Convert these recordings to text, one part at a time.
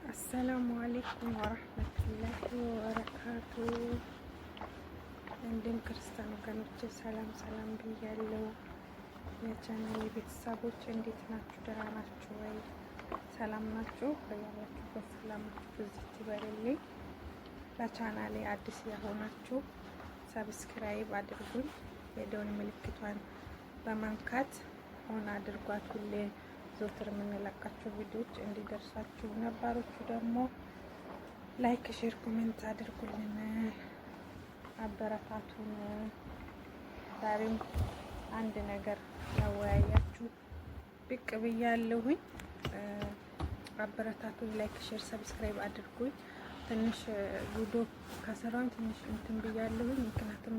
አሰላሙ አሌይኩም ወረህመቱላሂ ወበረካቱ። እንዲሁም ክርስቲያን ወገኖቼ ሰላም ሰላም ብያለሁ። የቻናሌ ቤተሰቦች እንዴት ናችሁ? ደህና ናችሁ ወይ? ሰላም ናችሁ? ያላችሁበት ሰላማችሁ እዚህ ይበልልኝ። ለቻናሌ አዲስ የሆናችሁ ሰብስክራይብ አድርጉኝ። የደወል ምልክቷን በመንካት ሆን አድርጓት። ሁሌ ዘወትር የምንለቃቸው ቪዲዮዎች እንዲደርሳችሁ፣ ነባሮቹ ደግሞ ላይክ፣ ሼር፣ ኮሜንት አድርጉልን፣ አበረታቱን። ዛሬም አንድ ነገር ያወያያችሁ ብቅ ብያለሁኝ። አበረታቱኝ፣ ላይክ፣ ሼር፣ ሰብስክራይብ አድርጉኝ። ትንሽ ቪዲዮ ከሰራን ትንሽ እንትን ብያለሁኝ፣ ምክንያቱም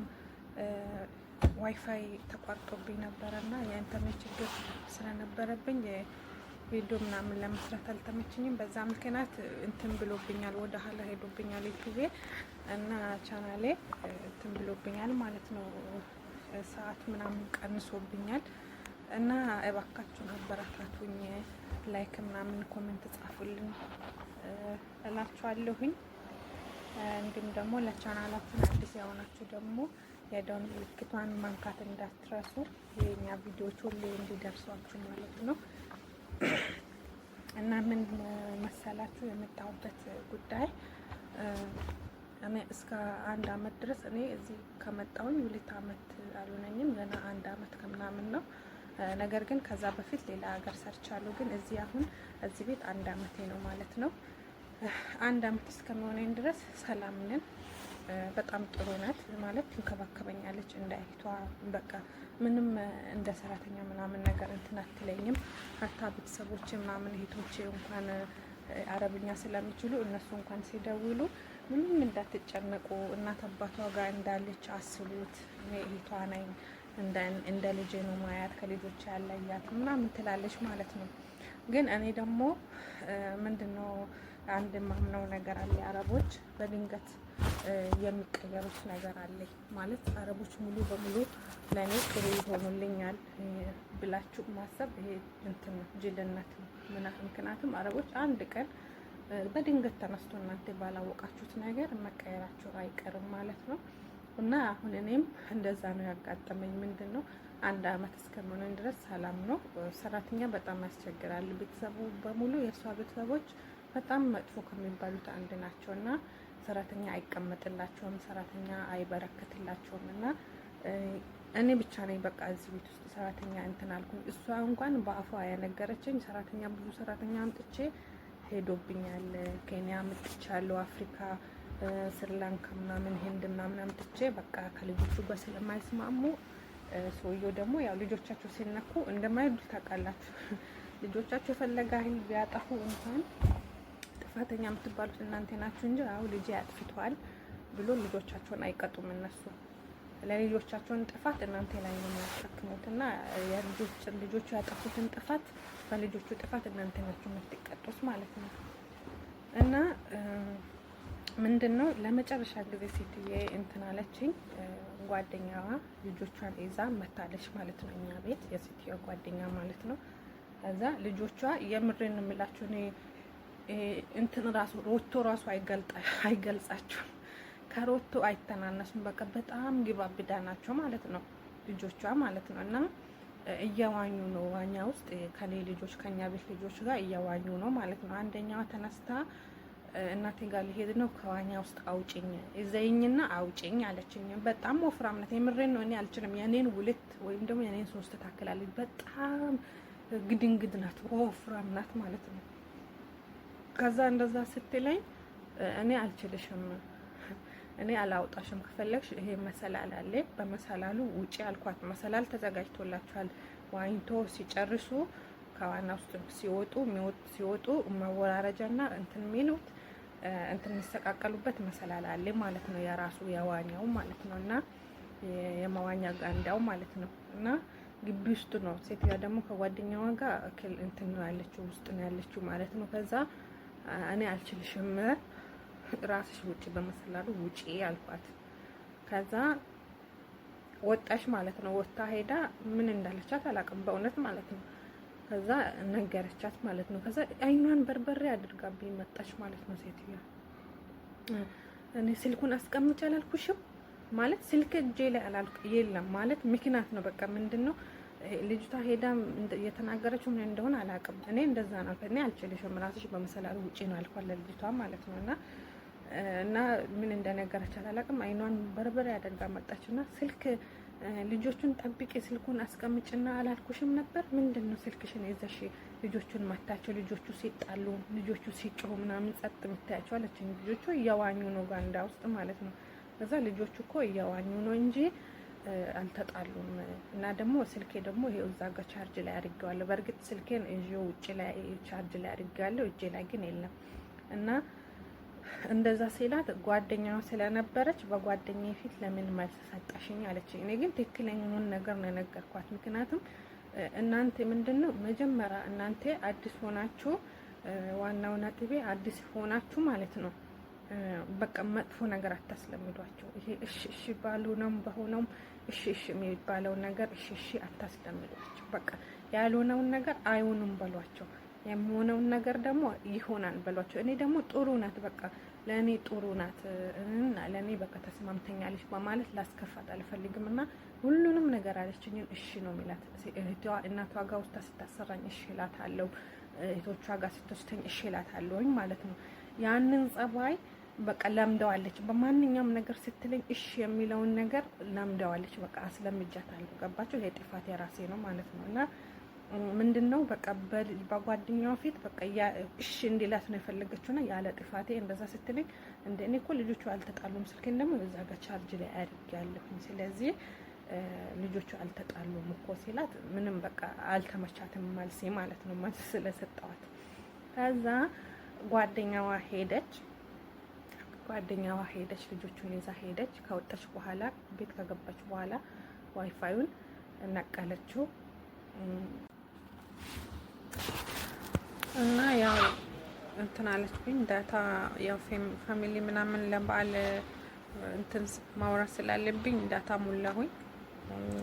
ዋይፋይ ተቋርጦብኝ ነበረና የኢንተርኔት ችግር ስለነበረብኝ ቪዲዮ ምናምን ለመስራት አልተመችኝም። በዛ ምክንያት እንትን ብሎብኛል፣ ወደ ኋላ ሄዶብኛል ዩቲዩብ እና ቻናሌ እንትን ብሎብኛል ማለት ነው። ሰዓት ምናምን ቀንሶብኛል እና እባካችሁን አበረታቱኝ፣ ላይክ ምናምን ኮሜንት ጻፉልኝ እላችኋለሁኝ። እንዲሁም ደግሞ ለቻናላችን አዲስ የሆናችሁ ደግሞ የደወል ምልክቷን መንካት እንዳትረሱ፣ የኛ ቪዲዮዎች ሁሌ እንዲደርሷችሁ ማለት ነው። እና ምን መሰላችሁ የመጣሁበት ጉዳይ፣ እኔ እስከ 1 አመት ድረስ እኔ እዚህ ከመጣሁኝ 2 አመት አልሆነኝም፣ ገና 1 አመት ከምናምን ነው። ነገር ግን ከዛ በፊት ሌላ ሀገር ሰርቻለሁ። ግን እዚህ አሁን እዚህ ቤት 1 አመቴ ነው ማለት ነው። 1 አመት እስከሚሆነኝ ድረስ ሰላም ነን። በጣም ጥሩ ናት ማለት ትንከባከበኛለች እንደ እህቷ። በቃ ምንም እንደ ሰራተኛ ምናምን ነገር እንትን አትለኝም። ሀታ ቤተሰቦቼ ምናምን እህቶቼ እንኳን አረብኛ ስለሚችሉ እነሱ እንኳን ሲደውሉ ምንም እንዳትጨነቁ፣ እናት አባቷ ጋር እንዳለች አስቡት፣ እኔ እህቷ ነኝ፣ እንደ ልጄ ነው ማያት፣ ከልጆች ያለያት ምናምን ትላለች ማለት ነው። ግን እኔ ደግሞ ምንድነው አንድ ማምነው ነገር አለ። አረቦች በድንገት የሚቀየሩት ነገር አለ ማለት አረቦች ሙሉ በሙሉ ለእኔ ጥሩ ይሆኑልኛል ብላችሁ ማሰብ ይሄ እንትን ጅልነት ነው። ምክንያቱም አረቦች አንድ ቀን በድንገት ተነስቶ እናንተ ባላወቃችሁት ነገር መቀየራቸው አይቀርም ማለት ነው። እና አሁን እኔም እንደዛ ነው ያጋጠመኝ። ምንድን ነው 1 አመት እስከሚሆነኝ ድረስ ሰላም ነው። ሰራተኛ በጣም ያስቸግራል። ቤተሰቡ በሙሉ የእሷ ቤተሰቦች በጣም መጥፎ ከሚባሉት አንድ ናቸው እና ሰራተኛ አይቀመጥላቸውም፣ ሰራተኛ አይበረከትላቸውም። እና እኔ ብቻ ነኝ በቃ እዚህ ቤት ውስጥ ሰራተኛ እንትን አልኩኝ። እሷ እንኳን በአፏ ያነገረችኝ ሰራተኛ ብዙ ሰራተኛ አምጥቼ ሄዶብኛል፣ ኬንያ አምጥቻለሁ፣ አፍሪካ፣ ስሪላንካ ምናምን ህንድ ምናምን አምጥቼ በቃ ከልጆቹ ጋር ስለማይስማሙ ሰውየው ደግሞ ያው ልጆቻቸው ሲነኩ እንደማይወዱ ታውቃላችሁ። ልጆቻቸው የፈለገ ያህል ቢያጠፉ እንኳን ጥፋተኛ የምትባሉት እናንተ ናችሁ እንጂ አሁን ልጄ አጥፍቷል ብሎ ልጆቻቸውን አይቀጡም። እነሱ ለልጆቻቸውን ጥፋት እናንተ ላይ ነው የሚያሸክሙት እና ልጆቹ ያጠፉትን ጥፋት በልጆቹ ጥፋት እናንተ ናችሁ የምትቀጡት ማለት ነው። እና ምንድነው ለመጨረሻ ጊዜ ሴትዬ እንትን አለችኝ። ጓደኛዋ ልጆቿን ይዛ መታለች ማለት ነው እኛ ቤት፣ የሴትዮ ጓደኛ ማለት ነው። ከዛ ልጆቿ የምሬን የምላችሁ እኔ እንትን ራሱ ሮቶ ራሱ አይገልጻቸውም፣ ከሮቶ አይተናነሱም። በቃ በጣም ግባብዳ ናቸው ማለት ነው ልጆቿ ማለት ነው። እና እየዋኙ ነው ዋኛ ውስጥ ከኔ ልጆች ከኛ ቤት ልጆች ጋር እየዋኙ ነው ማለት ነው። አንደኛዋ ተነስታ እናቴ ጋር ሊሄድ ነው፣ ከዋኛ ውስጥ አውጭኝ እዘይኝና አውጭኝ አለችኝ። በጣም ወፍራም ናት፣ የምሬን ነው። እኔ አልችልም። የኔን 2 ወይም ደግሞ የኔን 3 ታክላለች። በጣም ግድንግድ ናት፣ ወፍራም ናት ማለት ነው። ከዛ እንደዛ ስትለኝ እኔ አልችልሽም፣ እኔ አላውጣሽም፣ ከፈለግሽ ይሄ መሰላል አለ፣ በመሰላሉ ውጪ አልኳት። መሰላል ተዘጋጅቶላችኋል። ዋኝቶ ሲጨርሱ ከዋና ውስጥ ሲወጡ መወራረጃና እንትን የሚሉት እንትን የሚሰቃቀሉበት መሰላል አለ ማለት ነው። የራሱ የዋኛው ማለት ነው እና የመዋኛ ጋንዳው ማለት ነው። እና ግቢ ውስጥ ነው። ሴትዮዋ ደግሞ ከጓደኛዋ ጋር እንትን ነው ያለችው፣ ውስጥ ነው ያለችው ማለት ነው። ከዛ እኔ አልችልሽም፣ ራስሽ ውጪ፣ በመሰላሉ ውጪ አልኳት። ከዛ ወጣሽ ማለት ነው። ወጣ ሄዳ ምን እንዳለቻት አላውቅም በእውነት ማለት ነው። ከዛ ነገረቻት ማለት ነው። ከዛ አይኗን በርበሬ አድርጋብኝ መጣች ማለት ነው ሴትዮዋ። እኔ ስልኩን አስቀምጭ አላልኩሽም ማለት ስልክ እጄ ላይ የለም ማለት ምክንያት ነው። በቃ ምንድነው ልጅቷ ሄዳ የተናገረችው ምን እንደሆነ አላውቅም። እኔ እንደዛ ነው እኔ አልችልሽም ራስሽ በመሰላሉ ውጪ ነው አልኳት ለልጅቷ ማለት ነው። እና ምን እንደነገረቻት አላውቅም። አይኗን በርበሬ አድርጋ መጣችና ስልክ ልጆቹን ጠብቂ ስልኩን አስቀምጭና አላልኩሽም ነበር? ምንድነው ስልክሽን ይዘሽ ልጆቹን ማታቸው? ልጆቹ ሲጣሉ ልጆቹ ሲጮሁ ምናምን ጸጥ የምታያቸው አለችኝ። ልጆቹ እያዋኙ ነው ጋንዳ ውስጥ ማለት ነው። ከዛ ልጆቹ እኮ እያዋኙ ነው እንጂ አልተጣሉም። እና ደግሞ ስልኬ ደግሞ ይሄው እዛ ጋር ቻርጅ ላይ አድርጌዋለሁ። በእርግጥ ስልኬን እዚሁ ውጪ ላይ ቻርጅ ላይ አድርጌዋለሁ፣ እጄ ላይ ግን የለም። እና እንደዛ ሲላት ጓደኛዋ ስለነበረች በጓደኛዬ ፊት ለምን መልስ ሰጣሽኝ አለችኝ። እኔ ግን ትክክለኛውን ነገር ነው የነገርኳት። ምክንያቱም እናንተ ምንድነው መጀመሪያ እናንተ አዲስ ሆናችሁ፣ ዋናው ነጥቤ አዲስ ሆናችሁ ማለት ነው በቃ መጥፎ ነገር አታስለምዷቸው። ይሄ እሺ እሺ ባልሆነውም በሆነውም እሺ እሺ የሚባለው ነገር እሺ እሺ አታስለምዷቸው። በቃ ያልሆነውን ነገር አይሆንም በሏቸው፣ የሚሆነውን ነገር ደግሞ ይሆናል በሏቸው። እኔ ደግሞ ጥሩ ናት በቃ ለእኔ ጥሩ ናት እና ለእኔ በቃ ተስማምተኛለች በማለት ላስከፋት አልፈልግም። እና ሁሉንም ነገር አለችኝ እሺ ነው የሚላት። እህቷ እናቷ ጋር ውስጥ ስታሰራኝ እሺ እላታለሁ፣ እህቶቿ ጋር ስትወስደኝ እሺ እላታለሁኝ ማለት ነው። ያንን ጸባይ በቃ ለምደዋለች። በማንኛውም ነገር ስትለኝ እሺ የሚለውን ነገር ለምደዋለች። በቃ አስለምጃታለሁ። ገባችሁ? ይሄ ጥፋት የራሴ ነው ማለት ነው። እና ምንድነው በቃ በጓደኛዋ ፊት በቃ እሺ እንዲላት ነው የፈለገችውና ያለ ጥፋቴ እንደዛ ስትለኝ እንደ እኔ እኮ ልጆቹ አልተጣሉም፣ ስልኬን ደግሞ እዛ ጋር ቻርጅ ላይ አድርጌያለሁኝ፣ ስለዚህ ልጆቹ አልተጣሉም እኮ ሲላት ምንም በቃ አልተመቻትም መልሴ ማለት ነው፣ መልስ ስለሰጠዋት። ከዛ ጓደኛዋ ሄደች፣ ልጆቹን ይዛ ሄደች። ከወጣች በኋላ ቤት ከገባች በኋላ ዋይፋዩን እናቀለችው እና ያው እንትን አለችኝ ዳታ ያው ፋሚሊ ምናምን ለበዓል እንትን ማውራት ስላለብኝ ዳታ ሞላሁኝ።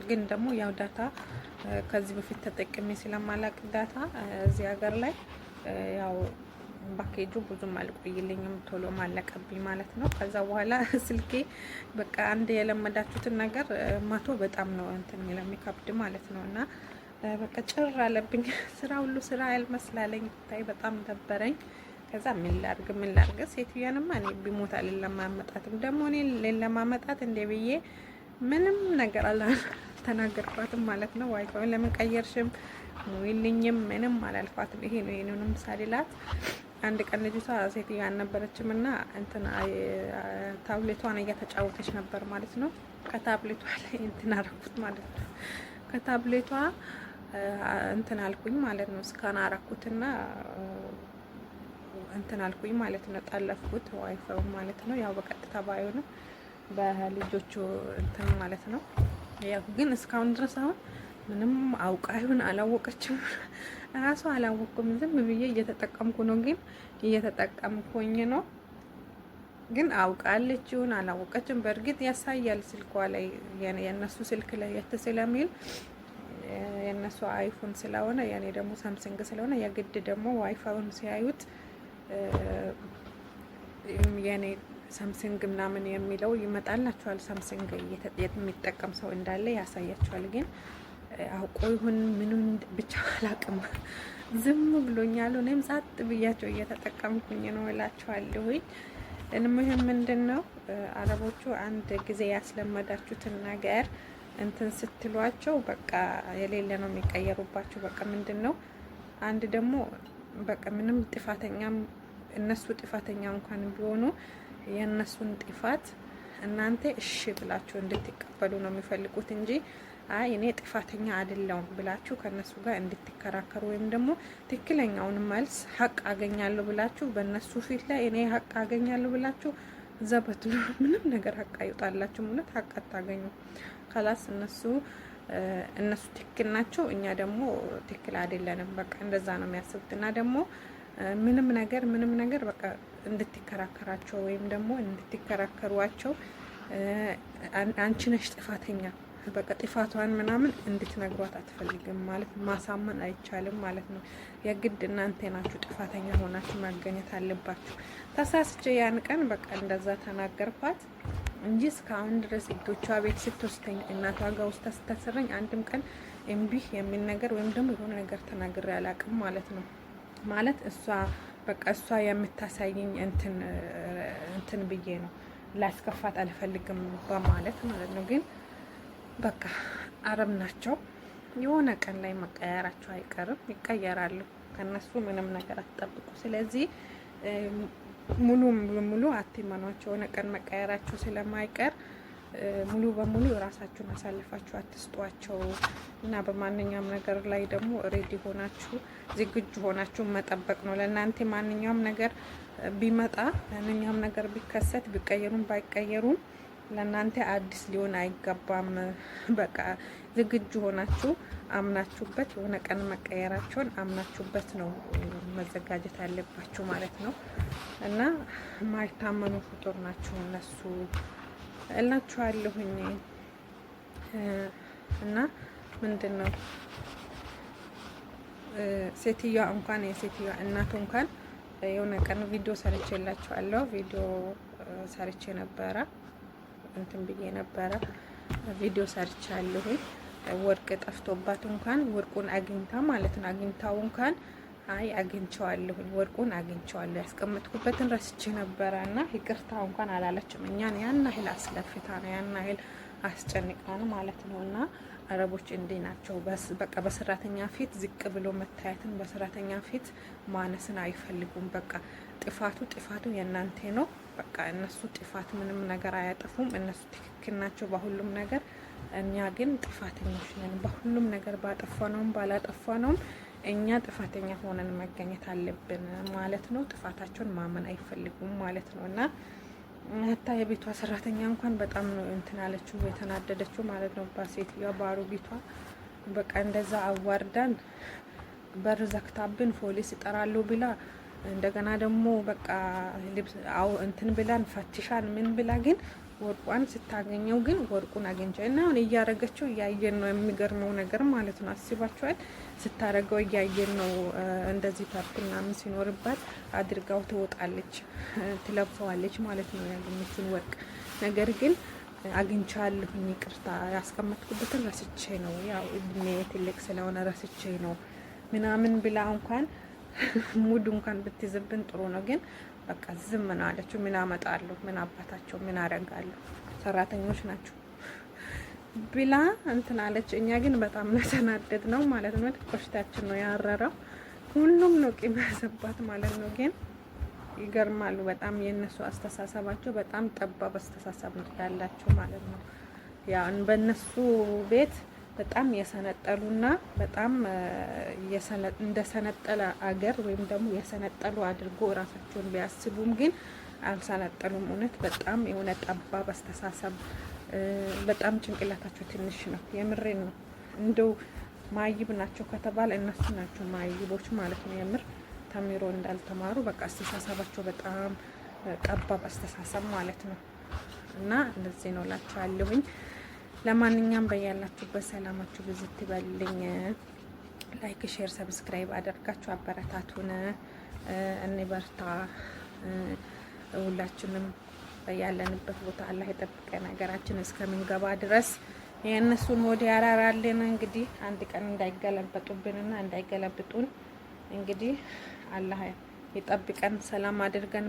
ግን ደግሞ ያው ዳታ ከዚህ በፊት ተጠቅሜ ስለማላቅ ዳታ እዚህ ሀገር ላይ ያው ፓኬጁ ብዙም አልቆይልኝም፣ ቶሎ ማለቀብኝ ማለት ነው። ከዛ በኋላ ስልኬ በቃ አንድ የለመዳችሁትን ነገር ማቶ በጣም ነው እንትን የሚከብድ ማለት ነው። እና በቃ ጭር አለብኝ። ስራ ሁሉ ስራ ያልመስላለኝ ታይ በጣም ደበረኝ። ከዛ ምን ላርግ ሴትዮዋንማ እኔ ቢሞት አልለማመጣትም። ደግሞ እኔ ለማመጣት እንደ ብዬ ምንም ነገር አልተናገርኳትም ማለት ነው። ዋይፋይ ለምን ቀየርሽም ሙይልኝም ምንም አላልኳትም። ይሄ ነው የኔንም ሳልላት አንድ ቀን ልጅቷ ሴትዮዋ አልነበረችም እና እንትና ታብሌቷን እየተጫወተች ነበር ማለት ነው። ከታብሌቷ ላይ እንትን አረኩት ማለት ነው። ከታብሌቷ እንትን አልኩኝ ማለት ነው። ስካን አረኩትና እንትን አልኩኝ ማለት ነው። ጠለፍኩት ዋይፋው ማለት ነው። ያው በቀጥታ ባይሆንም በልጆቹ እንትን ማለት ነው። ያው ግን እስካሁን ድረስ አሁን ምንም አውቃ ይሁን አላወቀችም እራሱ አላወቅኩም። ዝም ብዬ እየተጠቀምኩ ነው። ግን እየተጠቀምኩኝ ነው። ግን አውቃለች ይሁን አላወቀችም። በእርግጥ ያሳያል ስልኳ ላይ የነሱ ስልክ ላይ ስለሚል የነሱ አይፎን ስለሆነ የኔ ደግሞ ሳምሰንግ ስለሆነ የግድ ደግሞ ዋይፋውን ሲያዩት የኔ ሳምሰንግ ምናምን የሚለው ይመጣላችኋል። ሳምሰንግ የሚጠቀም ሰው እንዳለ ያሳያችኋል። ግን አውቆ ይሁን ምኑን ብቻ አላቅም፣ ዝም ብሎኛል። እኔም ጻጥ ብያቸው እየተጠቀምኩኝ ነው እላችኋለሁ። እንምህም ምንድነው አረቦቹ አንድ ጊዜ ያስለመዳችሁትን ነገር እንትን ስትሏቸው በቃ የሌለ ነው የሚቀየሩባቸው። በቃ ምንድነው አንድ ደግሞ በቃ ምንም ጥፋተኛም እነሱ ጥፋተኛ እንኳን ቢሆኑ የእነሱን ጥፋት እናንተ እሺ ብላችሁ እንድትቀበሉ ነው የሚፈልጉት እንጂ አይ እኔ ጥፋተኛ አይደለሁም ብላችሁ ከነሱ ጋር እንድትከራከሩ ወይም ደግሞ ትክክለኛውን መልስ ሀቅ አገኛለሁ ብላችሁ በእነሱ ፊት ላይ እኔ ሀቅ አገኛለሁ ብላችሁ ዘበትሉ ምንም ነገር ሀቅ አይወጣላችሁ። እውነት ሀቅ አታገኙ። ካላስ እነሱ ትክክል ናቸው፣ እኛ ደግሞ ትክክል አይደለንም። በቃ እንደዛ ነው የሚያስቡት። እና ደግሞ ምንም ነገር በቃ እንድትከራከራቸው ወይም ደግሞ እንድትከራከሯቸው አንቺ ነሽ ጥፋተኛ በቃ ጥፋቷን ምናምን እንድትነግሯት አትፈልግም ማለት ማሳመን አይቻልም ማለት ነው። የግድ እናንተ ናችሁ ጥፋተኛ ሆናችሁ መገኘት አለባችሁ። ተሳስቼ ያን ቀን በቃ እንደዛ ተናገርኳት እንጂ እስካሁን ድረስ እጆቿ ቤት ስትወስደኝ እናቷ ጋር ውስጥ ስታሰረኝ አንድም ቀን እምቢ የሚል ነገር ወይም ደግሞ የሆነ ነገር ተናግሬ አላውቅም ማለት ነው። ማለት እሷ በቃ እሷ የምታሳየኝ እንትን ብዬ ነው ላስከፋት አልፈልግም በማለት ማለት ነው። ግን በቃ አረብ ናቸው፣ የሆነ ቀን ላይ መቀየራቸው አይቀርም፣ ይቀየራሉ። ከነሱ ምንም ነገር አትጠብቁ። ስለዚህ ሙሉ አትመኗቸው። የሆነ ቀን መቀየራቸው ስለማይቀር ሙሉ በሙሉ ራሳችሁን አሳልፋችሁ አትስጧቸው እና በማንኛውም ነገር ላይ ደግሞ ሬዲ ሆናችሁ ዝግጁ ሆናችሁ መጠበቅ ነው። ለእናንተ ማንኛውም ነገር ቢመጣ ማንኛውም ነገር ቢከሰት ቢቀየሩም ባይቀየሩም ለእናንተ አዲስ ሊሆን አይገባም። በቃ ዝግጁ ሆናችሁ አምናችሁበት የሆነ ቀን መቀየራቸውን አምናችሁበት ነው መዘጋጀት ያለባችሁ ማለት ነው። እና ማይታመኑ ፍጡር ናችሁ እነሱ እላችኋለሁኝ። እና ምንድን ነው ሴትዮዋ እንኳን የሴትዮዋ እናቱ እንኳን የሆነ ቀን ቪዲዮ ሰርቼላችኋለሁ። ቪዲዮ ሰርቼ ነበረ እንትን ብዬ ነበረ ቪዲዮ ሰርቻለሁኝ። ወርቅ ጠፍቶባት እንኳን ወርቁን አግኝታ ማለት ነው አግኝታው እንኳን አይ አግኝቼዋለሁኝ ወርቁን አግኝቼዋለሁ ያስቀመጥኩበትን ረስቼ ነበረ እና ይቅርታ እንኳን አላለችም። እኛን ያን ያህል አስለፍታ ነው ያን ያህል አስጨንቃን ማለት ነው። እና አረቦች እንዲህ ናቸው። በቃ በሰራተኛ ፊት ዝቅ ብሎ መታየትን በሰራተኛ ፊት ማነስን አይፈልጉም። በቃ ጥፋቱ የእናንተ ነው። በቃ እነሱ ጥፋት ምንም ነገር አያጠፉም። እነሱ ትክክል ናቸው በሁሉም ነገር። እኛ ግን ጥፋተኞች ነን በሁሉም ነገር። ባጠፋነውም ባላጠፋነውም እኛ ጥፋተኛ ሆነን መገኘት አለብን ማለት ነው። ጥፋታቸውን ማመን አይፈልጉም ማለት ነው። እና ሀታ የቤቷ ሰራተኛ እንኳን በጣም ነው እንትን አለችው የተናደደችው ማለት ነው። በሴትዮዋ ባሮጊቷ በቃ እንደዛ አዋርዳን በር ዘግታብን ፖሊስ ይጠራሉ ብላ እንደገና ደግሞ በቃ እንትን ብላን ፈትሻን ምን ብላ ግን ወርቋን ስታገኘው ግን ወርቁን አግኝቻለሁ እና አሁን እያረገችው እያየን ነው። የሚገርመው ነገር ማለት ነው አስባችኋል። ስታረገው እያየን ነው። እንደዚህ ታርኩና ምን ሲኖርባት አድርጋው ትወጣለች፣ ትለብሰዋለች ማለት ነው ያገኘችውን ወርቅ። ነገር ግን አግኝቻለሁኝ ይቅርታ ያስቀመጥኩበትን ረስቼ ነው ያው እድሜ ትልቅ ስለሆነ ረስቼ ነው ምናምን ብላ እንኳን ሙድ እንኳን ብትይዝብን ጥሩ ነው። ግን በቃ ዝም ነው አለችው። ምን አመጣለሁ? ምን አባታቸው ምን አረጋለሁ? ሰራተኞች ናቸው ብላ እንትን አለች። እኛ ግን በጣም ተናደድ ነው ማለት ነው። ቆሽታችን ነው ያረረው። ሁሉም ነው ቂም ያዘባት ማለት ነው። ግን ይገርማሉ በጣም የነሱ አስተሳሰባቸው በጣም ጠባብ አስተሳሰብ ያላቸው ማለት ነው። ያ በእነሱ ቤት በጣም የሰነጠሉና በጣም እንደሰነጠለ አገር ወይም ደግሞ የሰነጠሉ አድርጎ ራሳቸውን ቢያስቡም ግን አልሰነጠሉም። እውነት በጣም የሆነ ጠባብ አስተሳሰብ፣ በጣም ጭንቅላታቸው ትንሽ ነው። የምሬን ነው። እንደው ማይብ ናቸው ከተባለ እነሱ ናቸው ማይቦች ማለት ነው። የምር ተምሮ እንዳልተማሩ በቃ አስተሳሰባቸው በጣም ጠባብ አስተሳሰብ ማለት ነው። እና እንደዚህ ነው እላችኋለሁኝ። ለማንኛውም በያላችሁበት ሰላማችሁ ብዙ ትበልኝ። ላይክ፣ ሼር፣ ሰብስክራይብ አድርጋችሁ አበረታቱን። እንበርታ። ሁላችንም በያለንበት ቦታ አላህ የጠብቀን ሀገራችን እስከምንገባ ድረስ የእነሱን ወዲ ያራራልን። እንግዲህ አንድ ቀን እንዳይገለበጡብንና እንዳይገለብጡን እንግዲህ አላህ ይጠብቀን፣ ሰላም አድርገን